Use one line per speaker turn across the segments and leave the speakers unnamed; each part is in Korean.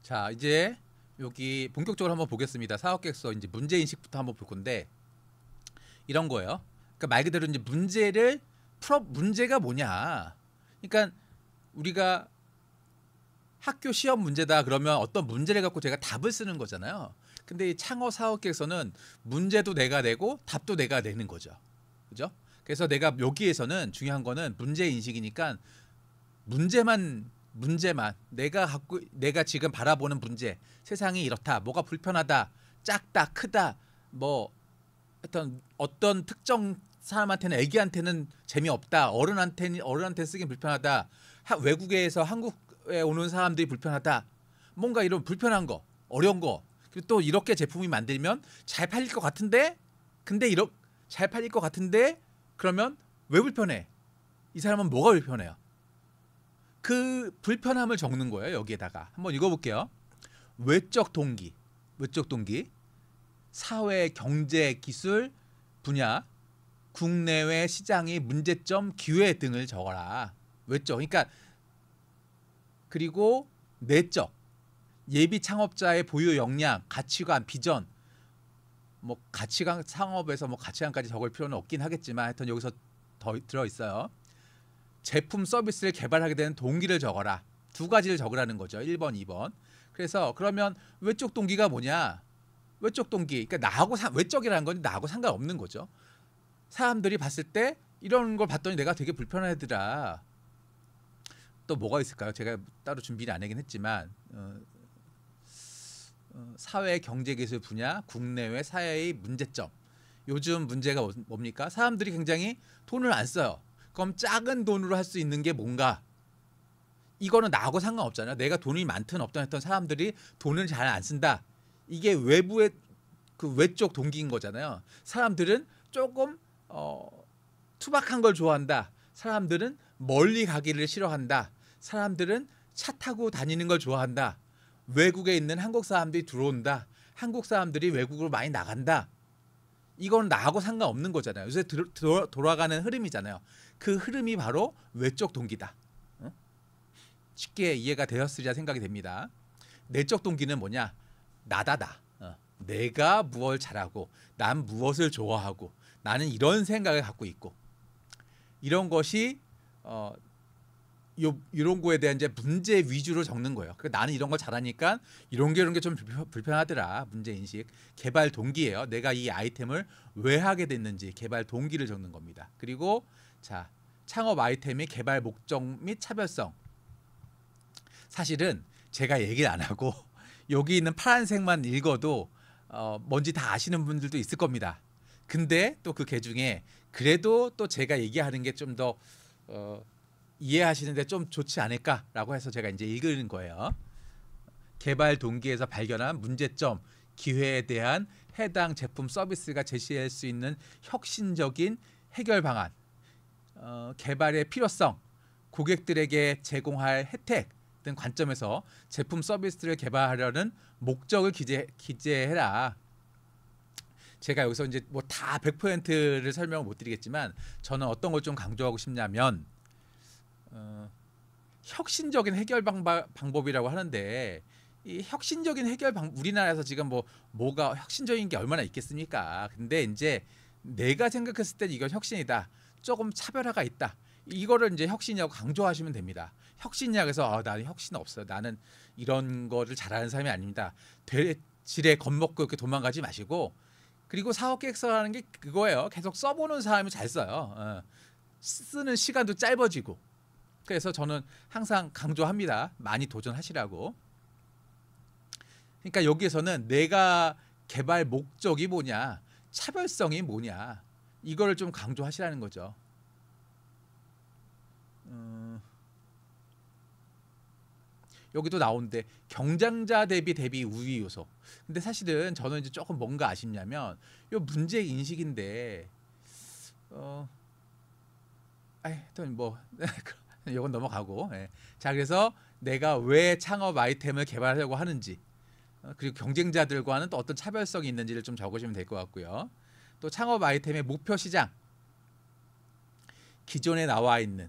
자, 이제 여기 본격적으로 한번 보겠습니다. 사업계획서 이제 문제 인식부터 한번 볼 건데 이런 거예요. 그러니까 말 그대로 이제 문제가 뭐냐. 그러니까 우리가 학교 시험 문제다 그러면 어떤 문제를 갖고 제가 답을 쓰는 거잖아요. 근데 이 창업 사업계획서는 문제도 내가 내고 답도 내가 내는 거죠. 그죠? 그래서 내가 여기에서는 중요한 거는 문제 인식이니까 문제만 내가 지금 바라보는 문제, 세상이 이렇다, 뭐가 불편하다, 작다, 크다, 뭐 하여튼 어떤 특정 사람한테는, 애기한테는 재미없다, 어른한테 쓰긴 불편하다, 외국에서 한국에 오는 사람들이 불편하다, 뭔가 이런 불편한 거, 어려운 거, 그리고 또 이렇게 제품이 만들면 잘 팔릴 것 같은데, 근데 잘 팔릴 것 같은데 그러면 왜 불편해? 이 사람은 뭐가 불편해요? 그 불편함을 적는 거예요. 여기에다가 한번 읽어볼게요. 외적 동기, 사회, 경제, 기술 분야, 국내외 시장의 문제점, 기회 등을 적어라. 외적, 그러니까 그리고 내적, 예비 창업자의 보유 역량, 가치관, 비전, 뭐 가치관, 창업에서 뭐 가치관까지 적을 필요는 없긴 하겠지만 하여튼 여기서 더 들어 있어요. 제품 서비스를 개발하게 되는 동기를 적어라. 두 가지를 적으라는 거죠. 1번, 2번. 그래서 그러면 외적 동기가 뭐냐? 외적 동기. 그러니까 외적이라는 건 나하고 상관없는 거죠. 사람들이 봤을 때 이런 걸 봤더니 내가 되게 불편하더라. 또 뭐가 있을까요? 제가 따로 준비를 안 하긴 했지만 사회, 경제, 기술 분야, 국내외 사회의 문제점. 요즘 문제가 뭡니까? 사람들이 굉장히 돈을 안 써요. 그럼 작은 돈으로 할 수 있는 게 뭔가? 이거는 나하고 상관없잖아요. 내가 돈이 많든 없든 했던 사람들이 돈을 잘 안 쓴다. 이게 외부의 그 외적 동기인 거잖아요. 사람들은 조금 투박한 걸 좋아한다. 사람들은 멀리 가기를 싫어한다. 사람들은 차 타고 다니는 걸 좋아한다. 외국에 있는 한국 사람들이 들어온다. 한국 사람들이 외국으로 많이 나간다. 이건 나하고 상관없는 거잖아요. 요새 돌아가는 흐름이잖아요. 그 흐름이 바로 외적 동기다. 쉽게 이해가 되었으리라 생각이 됩니다. 내적 동기는 뭐냐? 나다다. 내가 무엇을 잘하고 난 무엇을 좋아하고 나는 이런 생각을 갖고 있고 이런 것이 이런 거에 대한 이제 문제 위주로 적는 거예요. 그러니까 나는 이런 걸 잘하니까 이런 게 좀 불편하더라. 문제 인식. 개발 동기예요. 내가 이 아이템을 왜 하게 됐는지 개발 동기를 적는 겁니다. 그리고 자, 창업 아이템의 개발 목적 및 차별성. 사실은 제가 얘기를 안 하고 여기 있는 파란색만 읽어도 뭔지 다 아시는 분들도 있을 겁니다. 근데 또 그 개 중에 그래도 또 제가 얘기하는 게 좀 더 이해하시는데 좀 좋지 않을까라고 해서 제가 이제 읽는 거예요. 개발 동기에서 발견한 문제점, 기회에 대한 해당 제품 서비스가 제시할 수 있는 혁신적인 해결 방안, 개발의 필요성, 고객들에게 제공할 혜택 등 관점에서 제품 서비스를 개발하려는 목적을 기재해라. 제가 여기서 이제 뭐 다 100%를 설명을 못 드리겠지만 저는 어떤 걸 좀 강조하고 싶냐면 혁신적인 해결 방법이라고 하는데 이 혁신적인 우리나라에서 지금 뭐가 혁신적인 게 얼마나 있겠습니까? 근데 이제 내가 생각했을 때 이건 혁신이다. 조금 차별화가 있다. 이거를 이제 혁신이라고 강조하시면 됩니다. 혁신이라고 해서 나는 혁신 없어요. 나는 이런 거를 잘하는 사람이 아닙니다. 지레 겁먹고 이렇게 도망가지 마시고 그리고 사업계획서라는 게 그거예요. 계속 써보는 사람이 잘 써요. 쓰는 시간도 짧아지고 그래서 저는 항상 강조합니다. 많이 도전하시라고. 그러니까 여기에서는 내가 개발 목적이 뭐냐, 차별성이 뭐냐 이거를 좀 강조하시라는 거죠. 여기도 나오는데 경쟁자 대비 우위 요소. 근데 사실은 저는 이제 조금 뭔가 아쉽냐면 요 문제 인식인데 하여튼 뭐 이건 넘어가고. 예. 자, 그래서 내가 왜 창업 아이템을 개발하려고 하는지 그리고 경쟁자들과는 또 어떤 차별성이 있는지를 좀 적으시면 될 것 같고요. 또 창업 아이템의 목표 시장, 기존에 나와 있는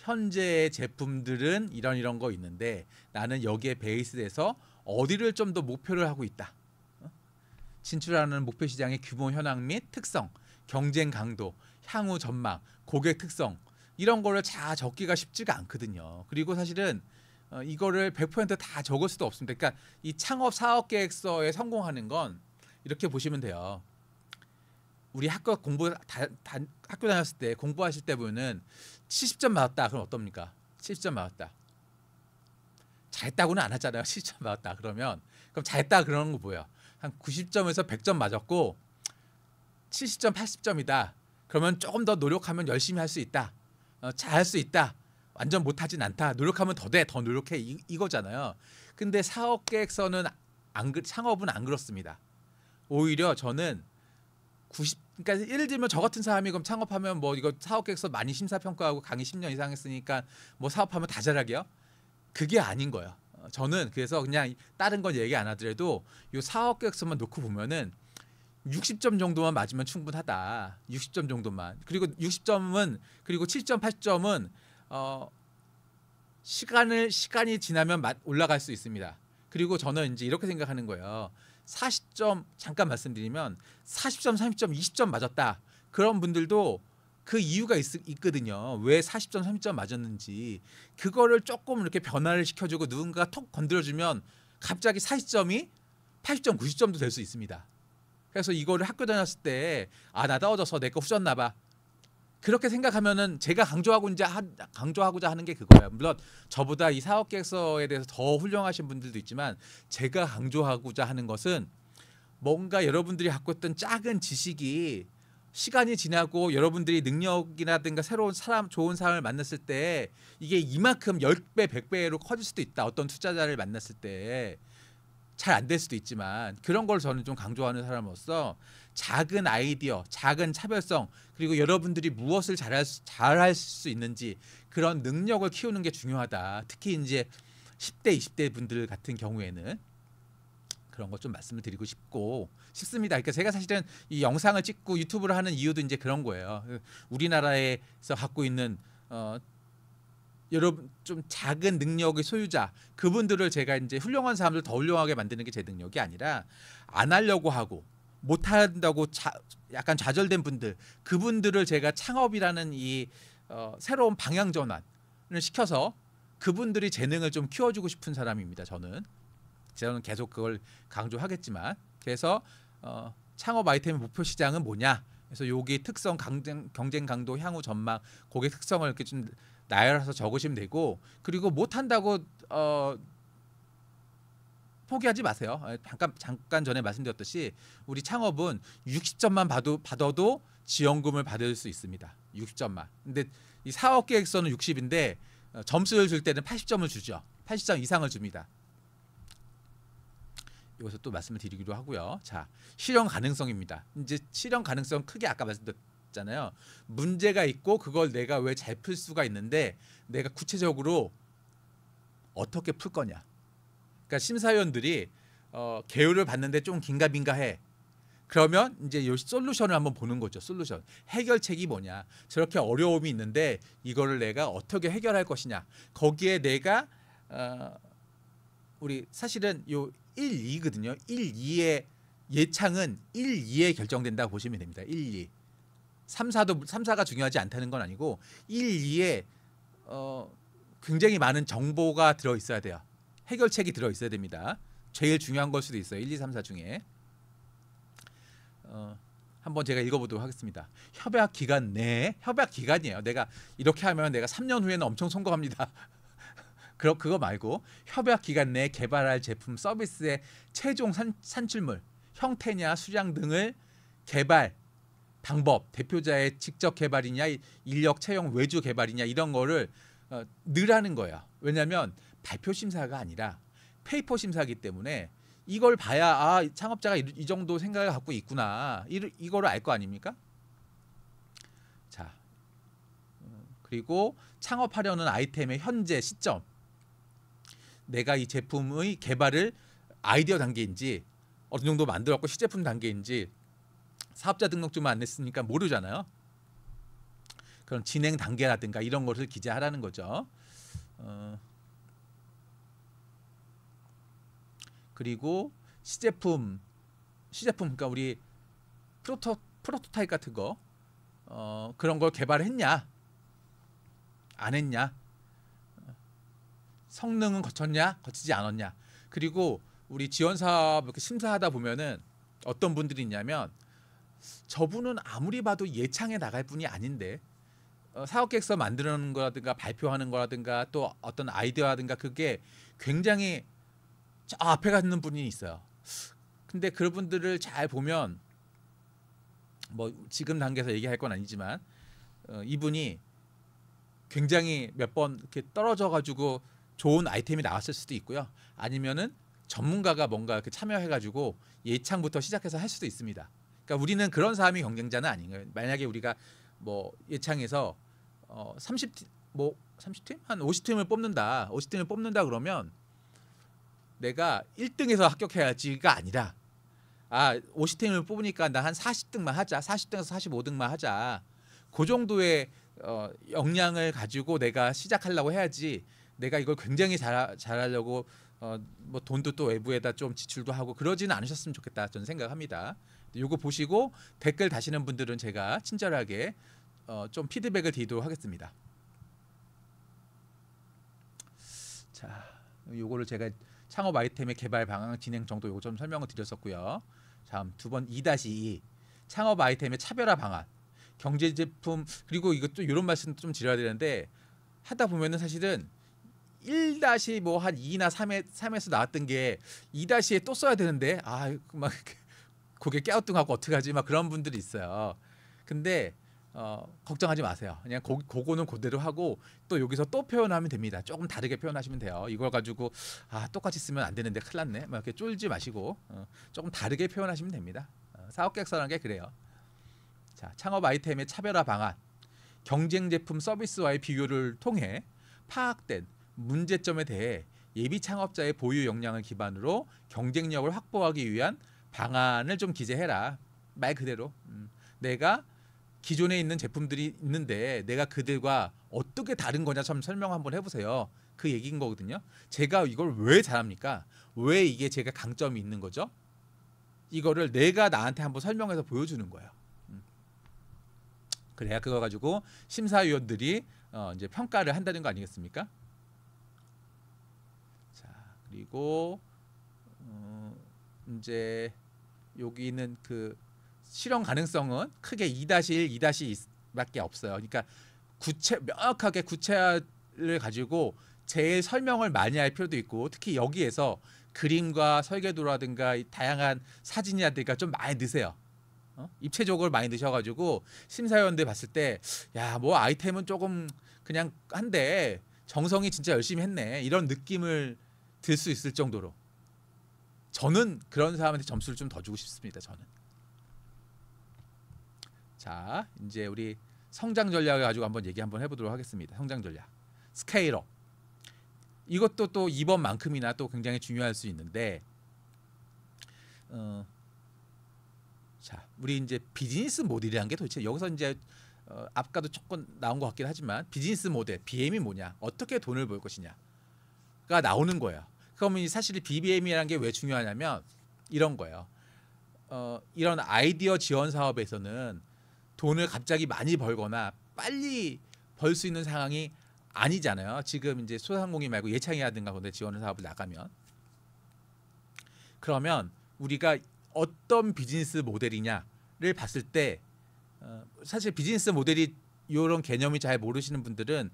현재의 제품들은 이런 거 있는데 나는 여기에 베이스돼서 어디를 좀 더 목표를 하고 있다. 진출하는 목표 시장의 규모 현황 및 특성, 경쟁 강도, 향후 전망, 고객 특성 이런 거를 다 적기가 쉽지가 않거든요. 그리고 사실은 이거를 100%다 적을 수도 없습니다. 그러니까 이 창업 사업 계획서에 성공하는 건 이렇게 보시면 돼요. 우리 학교 학교 다녔을 때 공부하실 때 보면은 70점 맞았다. 그럼 어떻습니까? 70점 맞았다. 잘했다고는 안 하잖아요. 70점 맞았다. 그럼 잘했다 그러는 거 뭐예요? 한 90점에서 100점 맞았고 70점, 80점이다. 그러면 조금 더 노력하면 열심히 할 수 있다. 잘할 수 있다. 완전 못하진 않다. 노력하면 더 돼. 더 노력해. 이거잖아요. 근데 사업 계획서는 창업은 안 그렇습니다. 오히려 저는 그러니까 예를 들면 저 같은 사람이 그럼 창업하면 뭐 이거 사업 계획서 많이 심사 평가하고 강의 10년 이상 했으니까 뭐 사업하면 다 잘하게요? 그게 아닌 거예요. 저는 그래서 그냥 다른 건 얘기 안 하더라도 이 사업 계획서만 놓고 보면은 60점 정도만 맞으면 충분하다. 60점 정도만. 그리고 60점은 그리고 7점, 8점은 시간이 지나면 올라갈 수 있습니다. 그리고 저는 이제 이렇게 생각하는 거예요. 40점 잠깐 말씀드리면 40점, 30점, 20점 맞았다. 그런 분들도 그 이유가 있거든요. 왜 40점, 30점 맞았는지 그거를 조금 이렇게 변화를 시켜주고 누군가 톡 건드려주면 갑자기 40점이 80점, 90점도 될 수 있습니다. 그래서 이거를 학교 다녔을 때 나 떨어져서 내 거 후졌나 봐. 그렇게 생각하면은 제가 강조하고자 하는 게 그거예요. 물론 저보다 이 사업 계획서에 대해서 더 훌륭하신 분들도 있지만 제가 강조하고자 하는 것은 뭔가 여러분들이 갖고 있던 작은 지식이 시간이 지나고 여러분들이 능력이라든가 새로운 사람, 좋은 사람을 만났을 때 이게 이만큼 10배, 100배로 커질 수도 있다. 어떤 투자자를 만났을 때 잘 안 될 수도 있지만 그런 걸 저는 좀 강조하는 사람으로서 작은 아이디어, 작은 차별성 그리고 여러분들이 무엇을 잘할 수 있는지 그런 능력을 키우는 게 중요하다. 특히 이제 10대, 20대 분들 같은 경우에는 그런 거 좀 말씀을 드리고 싶습니다. 그러니까 제가 사실은 이 영상을 찍고 유튜브를 하는 이유도 이제 그런 거예요. 우리나라에서 갖고 있는 여러분 좀 작은 능력의 소유자 그분들을 제가 이제 훌륭한 사람들 더 훌륭하게 만드는 게 제 능력이 아니라 안 하려고 하고 못 한다고 약간 좌절된 분들 그분들을 제가 창업이라는 이 새로운 방향 전환을 시켜서 그분들이 재능을 좀 키워주고 싶은 사람입니다. 저는 계속 그걸 강조하겠지만 그래서 창업 아이템의 목표 시장은 뭐냐? 그래서 여기 특성, 경쟁 강도, 향후 전망, 고객 특성을 이렇게 좀 나열해서 적으시면 되고 그리고 못한다고 포기하지 마세요. 잠깐 전에 말씀드렸듯이 우리 창업은 60점만 받아도 지원금을 받을 수 있습니다. 60점만. 근데 이 사업 계획서는 60인데 점수를 줄 때는 80점을 주죠. 80점 이상을 줍니다. 여기서 또 말씀을 드리기로 하고요. 자, 실현 가능성입니다. 이제 실현 가능성 크게 아까 말씀드렸잖아요. 문제가 있고 그걸 내가 왜 잘 풀 수가 있는데 내가 구체적으로 어떻게 풀 거냐. 그러니까 심사위원들이 개요를 봤는데 좀 긴가민가해. 그러면 이제 요 솔루션을 한번 보는 거죠. 솔루션. 해결책이 뭐냐. 저렇게 어려움이 있는데 이거를 내가 어떻게 해결할 것이냐. 거기에 내가 우리 사실은 요 1, 2거든요. 1, 2의 예창은 1, 2에 결정된다고 보시면 됩니다. 1, 2. 3, 4가 중요하지 않다는 건 아니고 1, 2에 굉장히 많은 정보가 들어 있어야 돼요. 해결책이 들어 있어야 됩니다. 제일 중요한 걸 수도 있어요. 1, 2, 3, 4 중에. 한번 제가 읽어보도록 하겠습니다. 협약 기간 내에 협약 기간이에요. 내가 이렇게 하면 내가 3년 후에는 엄청 성공합니다. 그거 말고 협약 기간 내에 개발할 제품 서비스의 최종 산출물, 형태냐 수량 등을 개발 방법, 대표자의 직접 개발이냐 인력 채용 외주 개발이냐 이런 거를 넣으라는 거예요. 왜냐하면 발표 심사가 아니라 페이퍼 심사이기 때문에 이걸 봐야 창업자가 이 정도 생각을 갖고 있구나 이거를 알 거 아닙니까? 자, 그리고 창업하려는 아이템의 현재 시점 내가 이 제품의 개발을 아이디어 단계인지 어느 정도 만들었고 시제품 단계인지 사업자 등록증만 안 냈으니까 모르잖아요. 그런 진행 단계라든가 이런 것을 기재하라는 거죠. 그리고 시제품 그러니까 우리 프로토타입 같은 거 그런 걸 개발했냐 안 했냐, 성능은 거쳤냐 거치지 않았냐. 그리고 우리 지원 사업 이렇게 심사하다 보면은 어떤 분들이 있냐면 저분은 아무리 봐도 예창에 나갈 분이 아닌데 사업 계획서 만드는 거라든가 발표하는 거라든가 또 어떤 아이디어라든가 그게 굉장히 저 앞에 가는 분이 있어요. 근데 그분들을 잘 보면 뭐 지금 단계에서 얘기할 건 아니지만 이분이 굉장히 몇 번 이렇게 떨어져 가지고 좋은 아이템이 나왔을 수도 있고요. 아니면은 전문가가 뭔가 이렇게 참여해 가지고 예창부터 시작해서 할 수도 있습니다. 그러니까 우리는 그런 사람이 경쟁자는 아닌 거예요. 만약에 우리가 뭐 예창에서 30팀 뭐 30팀 한 50팀을 뽑는다. 50팀을 뽑는다 그러면 내가 1등에서 합격해야지가 아니라 50팀을 뽑으니까 나 한 40등만 하자. 40등에서 45등만 하자. 그 정도의 역량을 가지고 내가 시작하려고 해야지. 내가 이걸 굉장히 잘하려고 뭐 돈도 또 외부에다 좀 지출도 하고 그러지는 않으셨으면 좋겠다 저는 생각합니다. 이거 보시고 댓글 다시는 분들은 제가 친절하게 좀 피드백을 드리도록 하겠습니다. 자, 요거를 제가 창업 아이템의 개발 방향 진행 정도 요거 좀 설명을 드렸었고요. 다음 두 번 2-2 창업 아이템의 차별화 방안, 경제 제품. 그리고 이것도 이런 말씀 좀 드려야 되는데 하다 보면은 사실은 1- 뭐 한 2나 3에서 나왔던 게 2-에 또 써야 되는데 막 고개 깨우뚱하고 어떡하지 막 그런 분들이 있어요. 근데 걱정하지 마세요. 그냥 그거는 그대로 하고 또 여기서 또 표현하면 됩니다. 조금 다르게 표현하시면 돼요. 이걸 가지고 똑같이 쓰면 안 되는데 큰일 났네 막 이렇게 쫄지 마시고 조금 다르게 표현하시면 됩니다. 사업계획서라는 게 그래요. 자, 창업 아이템의 차별화 방안, 경쟁 제품 서비스와의 비교를 통해 파악된 문제점에 대해 예비 창업자의 보유 역량을 기반으로 경쟁력을 확보하기 위한 방안을 좀 기재해라. 말 그대로 내가 기존에 있는 제품들이 있는데 내가 그들과 어떻게 다른 거냐 좀 설명 한번 해보세요. 그 얘기인 거거든요. 제가 이걸 왜 잘합니까? 왜 이게 제가 강점이 있는 거죠? 이거를 내가 나한테 한번 설명해서 보여주는 거예요. 그래야 그거 가지고 심사위원들이 이제 평가를 한다는 거 아니겠습니까? 자, 그리고 이제 여기는 그 실현 가능성은 크게 2-1, 2-2밖에 없어요. 그러니까 명확하게 구체화를 가지고 제 설명을 많이 할 필요도 있고, 특히 여기에서 그림과 설계도라든가 다양한 사진이라든가 좀 많이 넣으세요. 입체적으로 많이 넣으셔가지고 심사위원들 봤을 때 야, 뭐 아이템은 조금 그냥 한데 정성이 진짜 열심히 했네 이런 느낌을 들 수 있을 정도로 저는 그런 사람한테 점수를 좀 더 주고 싶습니다. 저는. 자, 이제 우리 성장 전략을 가지고 한번 얘기 한번 해보도록 하겠습니다. 성장 전략, 스케일업. 이것도 또 이번만큼이나 또 굉장히 중요할 수 있는데, 자, 우리 이제 비즈니스 모델이라는 게 도대체 여기서 이제 아까도 조금 나온 것 같긴 하지만 비즈니스 모델, BM이 뭐냐, 어떻게 돈을 벌 것이냐가 나오는 거예요. 그러면 사실 BBM이라는 게 왜 중요하냐면 이런 거예요. 이런 아이디어 지원 사업에서는 돈을 갑자기 많이 벌거나 빨리 벌 수 있는 상황이 아니잖아요. 지금 이제 소상공인 말고 예창이라든가 그런데 지원 사업을 나가면, 그러면 우리가 어떤 비즈니스 모델이냐를 봤을 때 사실 비즈니스 모델이 이런 개념이 잘 모르시는 분들은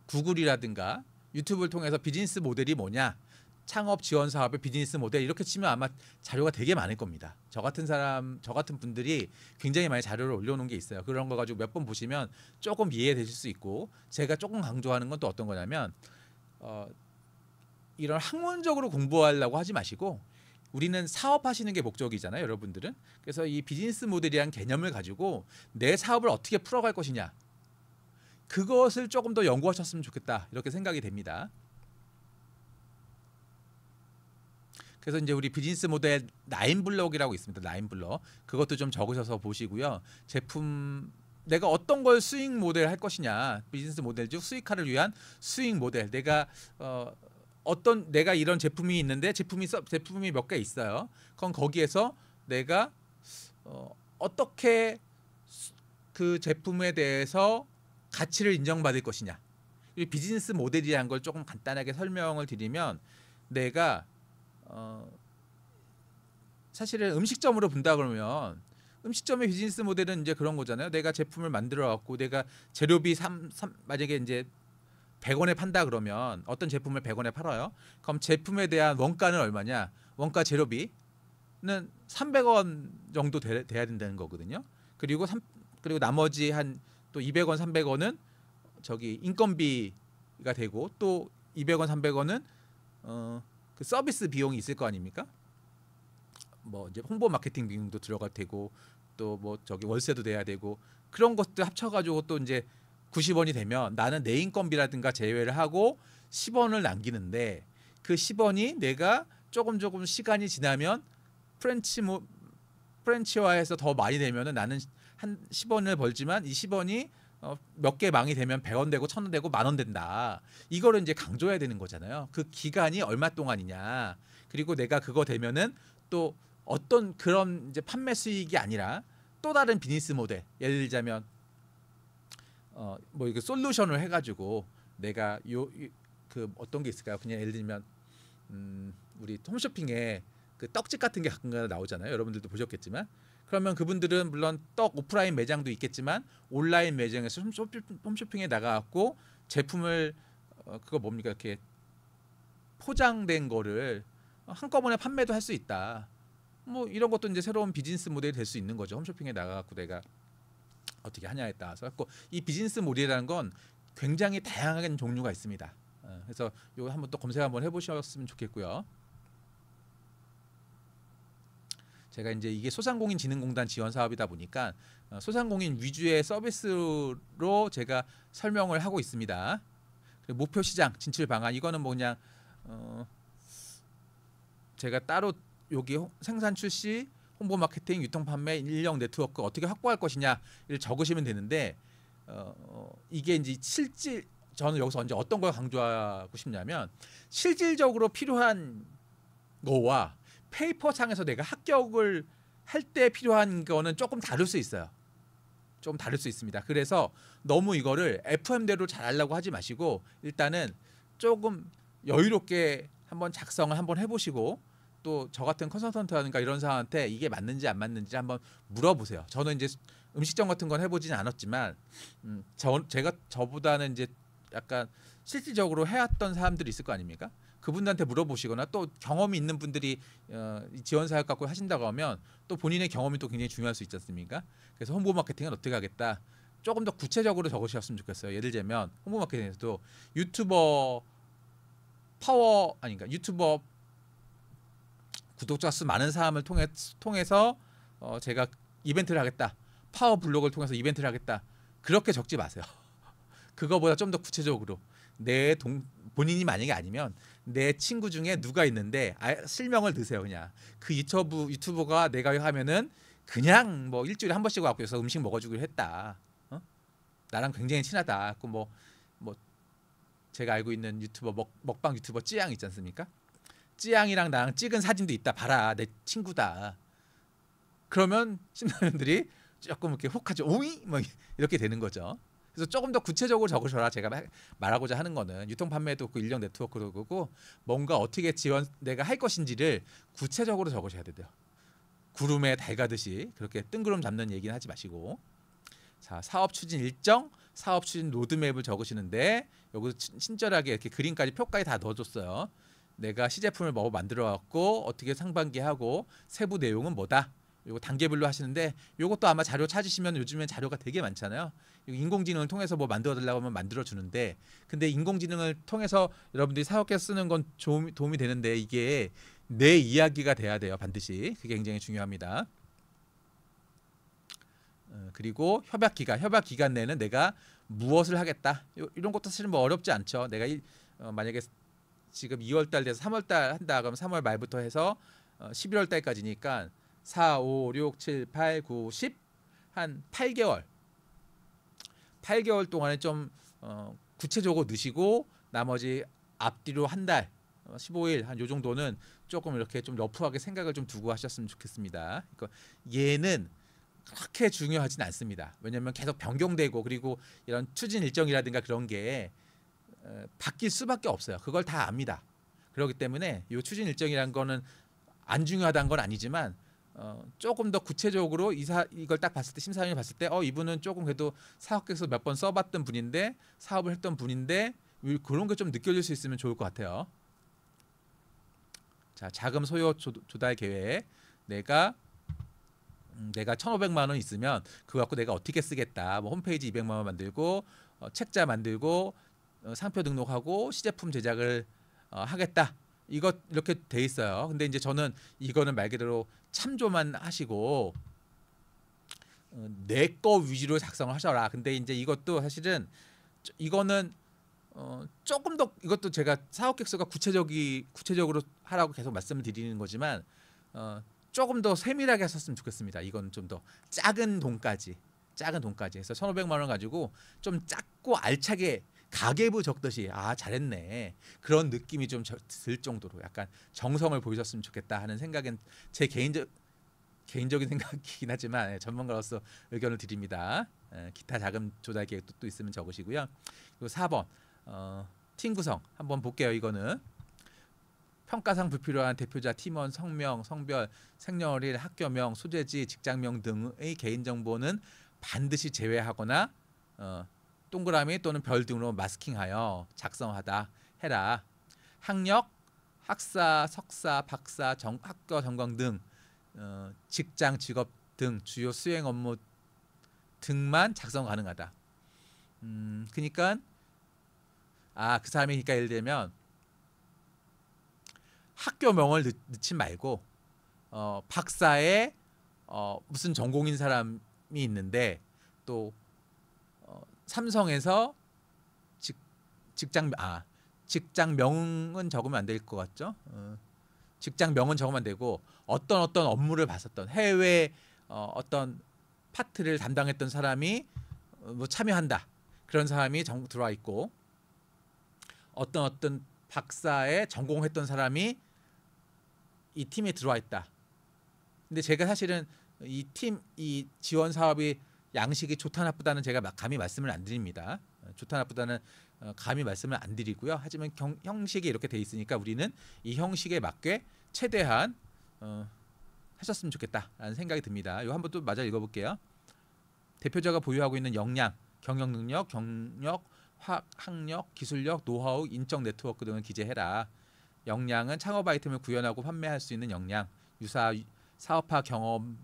구글이라든가 유튜브를 통해서 비즈니스 모델이 뭐냐, 창업 지원 사업의 비즈니스 모델 이렇게 치면 아마 자료가 되게 많을 겁니다. 저 같은 분들이 굉장히 많이 자료를 올려놓은 게 있어요. 그런 거 가지고 몇 번 보시면 조금 이해되실 수 있고, 제가 조금 강조하는 건 또 어떤 거냐면 이런 학문적으로 공부하려고 하지 마시고 우리는 사업하시는 게 목적이잖아요, 여러분들은. 그래서 이 비즈니스 모델이라는 개념을 가지고 내 사업을 어떻게 풀어갈 것이냐, 그것을 조금 더 연구하셨으면 좋겠다 이렇게 생각이 됩니다. 그래서 이제 우리 비즈니스 모델 9블럭이라고 있습니다. 9블럭. 그것도 좀 적으셔서 보시고요. 제품 내가 어떤 걸 수익 모델 할 것이냐, 비즈니스 모델 즉 수익화를 위한 수익 모델. 내가 어떤 내가 이런 제품이 있는데 제품이 몇 개 있어요. 그럼 거기에서 내가 어떻게 그 제품에 대해서 가치를 인정받을 것이냐. 이 비즈니스 모델이라는 걸 조금 간단하게 설명을 드리면, 내가 사실은 음식점으로 본다 그러면 음식점의 비즈니스 모델은 이제 그런 거잖아요. 내가 제품을 만들어 갖고 내가 재료비 만약에 이제 100원에 판다 그러면 어떤 제품을 100원에 팔아요. 그럼 제품에 대한 원가는 얼마냐? 원가 재료비는 300원 정도 돼야 된다는 거거든요. 그리고 나머지 한 또 200원, 300원은 저기 인건비가 되고, 또 200원, 300원은 그 서비스 비용이 있을 거 아닙니까? 뭐 이제 홍보 마케팅 비용도 들어갈 테고, 또 뭐 저기 월세도 내야 되고, 그런 것들 합쳐가지고 또 이제 90원이 되면 나는 내 인건비라든가 제외를 하고 10원을 남기는데, 그 10원이 내가 조금 시간이 지나면 프랜치화해서 더 많이 되면은 나는 한 10원을 벌지만, 이 10원이 몇 개 망이 되면 100원 되고 1000원 되고 10,000원 된다. 이거를 이제 강조해야 되는 거잖아요. 그 기간이 얼마 동안이냐. 그리고 내가 그거 되면은 또 어떤 그런 이제 판매 수익이 아니라 또 다른 비즈니스 모델. 예를 들자면 뭐 이거 솔루션을 해가지고 내가 그 어떤 게 있을까요? 그냥 예를 들면 우리 홈쇼핑에 그 떡집 같은 게 가끔가다 나오잖아요. 여러분들도 보셨겠지만, 그러면 그분들은 물론 떡 오프라인 매장도 있겠지만 온라인 매장에서 홈쇼핑에 나가갖고 제품을 그거 뭡니까, 이렇게 포장된 거를 한꺼번에 판매도 할 수 있다. 뭐 이런 것도 이제 새로운 비즈니스 모델이 될 수 있는 거죠. 홈쇼핑에 나가갖고 내가 어떻게 하냐에 따라서. 이 비즈니스 모델이라는 건 굉장히 다양한 종류가 있습니다. 그래서 이거 한번 또 검색 한번 해보셨으면 좋겠고요. 제가 이제 이게 소상공인진흥공단 지원 사업이다 보니까 소상공인 위주의 서비스로 제가 설명을 하고 있습니다. 그리고 목표 시장 진출 방안, 이거는 뭐 그냥 제가 따로 여기 생산 출시, 홍보 마케팅, 유통 판매, 인력 네트워크 어떻게 확보할 것이냐를 적으시면 되는데, 이게 이제 저는 여기서 언제 어떤 걸 강조하고 싶냐면, 실질적으로 필요한 거와 페이퍼상에서 내가 합격을 할 때 필요한 거는 조금 다를 수 있어요. 조금 다를 수 있습니다. 그래서 너무 이거를 FM대로 잘하려고 하지 마시고, 일단은 조금 여유롭게 한번 작성을 한번 해보시고, 또 저 같은 컨설턴트라든가 이런 사람한테 이게 맞는지 안 맞는지 한번 물어보세요. 저는 이제 음식점 같은 건 해보지는 않았지만, 제가 저보다는 이제 약간 실질적으로 해왔던 사람들이 있을 거 아닙니까? 그분들한테 물어보시거나, 또 경험이 있는 분들이 지원 사역 갖고 하신다고 하면 또 본인의 경험이 또 굉장히 중요할 수 있지 않습니까? 그래서 홍보 마케팅은 어떻게 하겠다, 조금 더 구체적으로 적으셨으면 좋겠어요. 예를 들면 홍보 마케팅에서도 유튜버 유튜버 구독자 수 많은 사람을 통해서 제가 이벤트를 하겠다, 파워 블로그를 통해서 이벤트를 하겠다, 그렇게 적지 마세요. 그거보다 좀 더 구체적으로 본인이 만약에 아니면 내 친구 중에 누가 있는데 실명을 드세요. 그냥 그 유튜버가 내가 하면은 그냥 뭐 일주일에 한 번씩 와서 음식 먹어주기로 했다. 나랑 굉장히 친하다. 뭐 제가 알고 있는 유튜버 먹방 유튜버 찌양 있지 않습니까? 찌양이랑 나랑 찍은 사진도 있다. 봐라, 내 친구다. 그러면 신도님들이 조금 이렇게 혹하죠. 오이 뭐 이렇게 되는 거죠. 그래서 조금 더 구체적으로 적으셔라. 제가 말하고자 하는 거는 유통 판매도 그 인력 네트워크도 그렇고, 뭔가 어떻게 내가 할 것인지를 구체적으로 적으셔야 돼요. 구름에 달 가듯이 그렇게 뜬구름 잡는 얘기는 하지 마시고. 자, 사업 추진 일정, 사업 추진 로드맵을 적으시는데, 여기서 친절하게 이렇게 그림까지 표까지 다 넣어줬어요. 내가 시제품을 뭐 만들어 갖고 어떻게 상반기 하고 세부 내용은 뭐다. 요거 단계별로 하시는데, 요것도 아마 자료 찾으시면 요즘엔 자료가 되게 많잖아요. 인공지능을 통해서 뭐 만들어 달라고 하면 만들어 주는데, 근데 인공지능을 통해서 여러분들이 사업에 쓰는 건 도움이 되는데, 이게 내 이야기가 돼야 돼요. 반드시. 그게 굉장히 중요합니다. 그리고 협약 기간 내는 내가 무엇을 하겠다. 이런 것도 사실 뭐 어렵지 않죠. 내가 만약에 지금 2월 달 돼서 3월 달 한다 그러면 3월 말부터 해서 11월 달까지니까 4, 5, 6, 7, 8, 9, 10 한 8개월 8개월 동안에 좀 구체적으로 넣으시고 나머지 앞뒤로 한 달, 15일 한 요 정도는 조금 이렇게 좀 러프하게 생각을 좀 두고 하셨으면 좋겠습니다. 그러니까 얘는 그렇게 중요하진 않습니다. 왜냐하면 계속 변경되고 그리고 이런 추진 일정이라든가 그런 게 바뀔 수밖에 없어요. 그걸 다 압니다. 그렇기 때문에 이 추진 일정이란 거는 안 중요하다는 건 아니지만 조금 더 구체적으로 이걸 딱 봤을 때 심사위원이 봤을 때 이분은 조금 그래도 사업계획서 몇 번 써봤던 분인데 사업을 했던 분인데 그런 게 좀 느껴질 수 있으면 좋을 것 같아요. 자, 자금 소요 조달 계획. 내가 1,500만 원 있으면 그거 갖고 내가 어떻게 쓰겠다. 뭐 홈페이지 200만 원 만들고 책자 만들고 상표 등록하고 시제품 제작을 하겠다. 이거 이렇게 돼 있어요. 근데 이제 저는 이거는 말 그대로 참조만 하시고 내 거 위주로 작성을 하셔라. 근데 이제 이것도 사실은 이거는 조금 더 이것도 제가 사업계획서가 구체적으로 하라고 계속 말씀을 드리는 거지만 조금 더 세밀하게 했었으면 좋겠습니다. 이건 좀 더 작은 돈까지 해서 1,500만 원 가지고 좀 작고 알차게 가계부 적듯이 잘했네 그런 느낌이 좀 들 정도로 약간 정성을 보이셨으면 좋겠다 하는 생각은 제 개인적인 생각이긴 하지만 전문가로서 의견을 드립니다. 기타 자금 조달 계획도 또 있으면 적으시고요. 그리고 4번 팀 구성 한번 볼게요. 이거는 평가상 불필요한 대표자, 팀원, 성명, 성별, 생년월일, 학교명, 소재지, 직장명 등의 개인정보는 반드시 제외하거나 동그라미 또는 별 등으로 마스킹하여 작성하다 해라. 학력, 학사, 석사, 박사, 학교 전공 등 직장, 직업 등 주요 수행 업무 등만 작성 가능하다. 그러니까 그 사람이 그러니까 예를 들면 학교명을 넣지 말고 박사에 무슨 전공인 사람이 있는데 또 삼성에서 직장명은 적으면 안 될 것 같죠? 직장명은 적으면 안 되고 어떤 업무를 봤었던 해외 어떤 파트를 담당했던 사람이 뭐 참여한다. 그런 사람이 들어와 있고 어떤 박사에 전공했던 사람이 이 팀에 들어와 있다. 근데 제가 사실은 이 지원 사업이 양식이 좋다 나쁘다는 제가 감히 말씀을 안 드립니다. 좋다 나쁘다는 감히 말씀을 안 드리고요. 하지만 형식이 이렇게 돼 있으니까 우리는 이 형식에 맞게 최대한 하셨으면 좋겠다라는 생각이 듭니다. 이거 한번 또 마저 읽어볼게요. 대표자가 보유하고 있는 역량, 경영 능력, 경력, 학력, 기술력, 노하우, 인적 네트워크 등을 기재해라. 역량은 창업 아이템을 구현하고 판매할 수 있는 역량, 사업화 경험,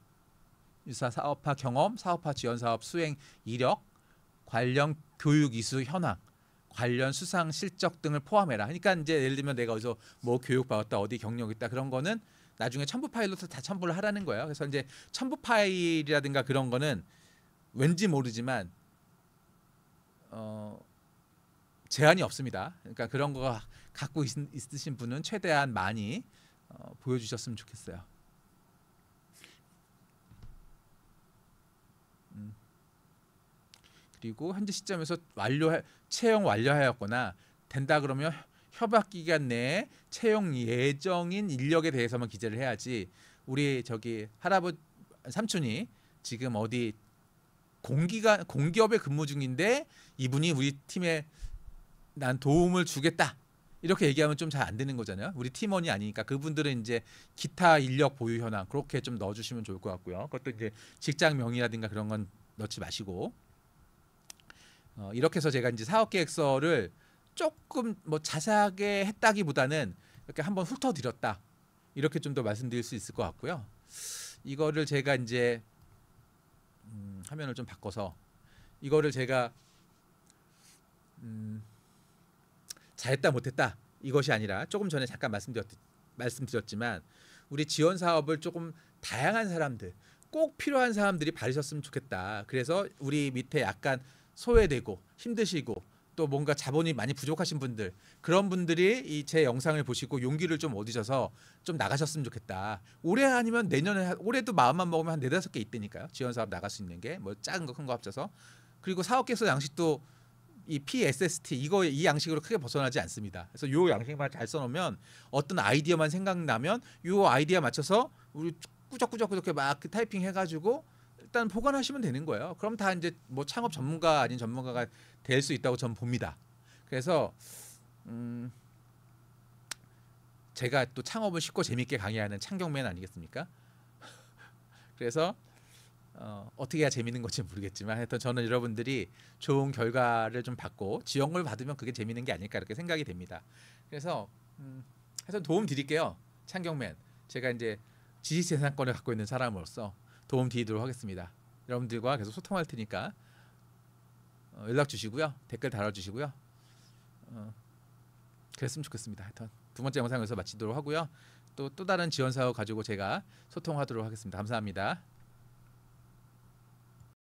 사업화 지원 사업 수행 이력, 관련 교육 이수 현황, 관련 수상 실적 등을 포함해라. 그러니까 이제 예를 들면 내가 어디서 뭐 교육 받았다, 어디 경력 있다 그런 거는 나중에 첨부 파일로 다 첨부를 하라는 거예요. 그래서 이제 첨부 파일이라든가 그런 거는 왠지 모르지만 제한이 없습니다. 그러니까 그런 거 갖고 있으신 분은 최대한 많이 보여주셨으면 좋겠어요. 그리고 현재 시점에서 채용 완료하였거나 된다 그러면 협약 기간 내에 채용 예정인 인력에 대해서만 기재를 해야지. 우리 저기 할아버지 삼촌이 지금 어디 공기업에 근무 중인데 이분이 우리 팀에 난 도움을 주겠다 이렇게 얘기하면 좀 잘 안 되는 거잖아요. 우리 팀원이 아니니까 그분들은 이제 기타 인력 보유 현황 그렇게 좀 넣어주시면 좋을 것 같고요. 그것도 이제 직장명이라든가 그런 건 넣지 마시고 이렇게 해서 제가 이제 사업계획서를 조금 뭐 자세하게 했다기보다는 이렇게 한번 훑어드렸다 이렇게 좀 더 말씀드릴 수 있을 것 같고요. 이거를 제가 이제 화면을 좀 바꿔서 이거를 제가 잘했다 못했다 이것이 아니라 조금 전에 잠깐 말씀드렸지만 우리 지원 사업을 조금 다양한 사람들 꼭 필요한 사람들이 받으셨으면 좋겠다. 그래서 우리 밑에 약간 소외되고 힘드시고 또 뭔가 자본이 많이 부족하신 분들 그런 분들이 이 제 영상을 보시고 용기를 좀 얻으셔서 좀 나가셨으면 좋겠다. 올해 아니면 내년에 올해도 마음만 먹으면 한 4-5개 있다니까요. 지원 사업 나갈 수 있는 게 뭐 작은 거 큰 거 합쳐서 그리고 사업계획서 양식도 이 PSST 이 양식으로 크게 벗어나지 않습니다. 그래서 요 양식만 잘 써놓으면 어떤 아이디어만 생각나면 요 아이디어 맞춰서 우리 꾸적꾸적 이렇게 막 타이핑 해가지고 일단 보관하시면 되는 거예요. 그럼 다 이제 뭐 창업 전문가 아닌 전문가가 될 수 있다고 저는 봅니다. 그래서 제가 또 창업을 쉽고 재밌게 강의하는 창경맨 아니겠습니까? 그래서 어떻게 해야 재밌는 건지 모르겠지만 하여튼 저는 여러분들이 좋은 결과를 좀 받고 지원을 받으면 그게 재밌는 게 아닐까 이렇게 생각이 됩니다. 그래서 하여튼 도움 드릴게요. 창경맨. 제가 이제 지식재산권을 갖고 있는 사람으로서 도움 드리도록 하겠습니다. 여러분들과 계속 소통할 테니까 연락 주시고요. 댓글 달아주시고요. 그랬으면 좋겠습니다. 하여튼 두 번째 영상에서 마치도록 하고요. 또 다른 지원 사업 가지고 제가 소통하도록 하겠습니다. 감사합니다.